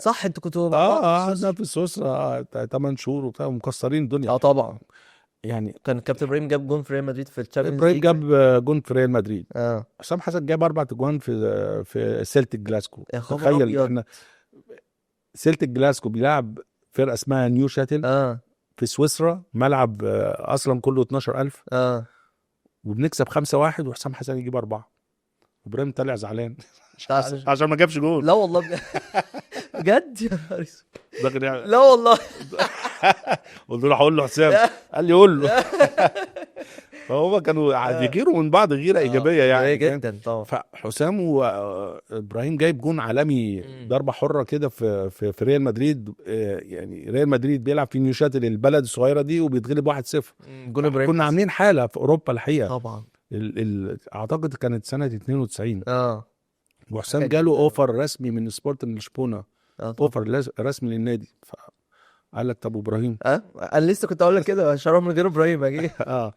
صح انتوا كنتوا مع بعض في قعدنا سويسرا؟ في سويسرا 8 شهور وبتاع، مكسرين الدنيا طبعا. يعني. كان كابتن ابراهيم جاب جون في ريال مدريد في الشامبيونز ابراهيم ليج. جاب جون في ريال مدريد. اه حسام حسن جاب 4 اجوان في سيلتيك جلاسكو. يا خبر تخيل ابيض. احنا سيلتيك جلاسكو بيلعب فرقه اسمها نيو شاتل اه في سويسرا، ملعب اصلا كله 12000، اه وبنكسب 5-1 وحسام حسن يجيب 4. ابراهيم طلع زعلان تعس- عشان ما جابش جول. لا والله بجد يا نهار اسود. داخل يعني. لا والله. قلت له هقول له حسام، قال لي قول له. فهو كانوا بيغيروا من بعض غيره ايجابيه ايجابيه يعني، فاهم؟ جدا طبعا. فحسام وابراهيم جايب جون عالمي، مم. ضربه حره كده في ريال مدريد. يعني ريال مدريد بيلعب في نيوشاتل البلد الصغيره دي وبيتغلب 1-0. جون ابراهيم كنا عاملين حاله في اوروبا الحقيقه. طبعا. اعتقد كانت سنه 92، اه وحسام حاجة جاله جديدة. اوفر رسمي من سبورتنج لشبونه، اه طبعا. اوفر رسمي للنادي. فقال لك طب ابراهيم. اه انا لسه كنت اقول لك كده، مش هروح من غير ابراهيم اكيد. اه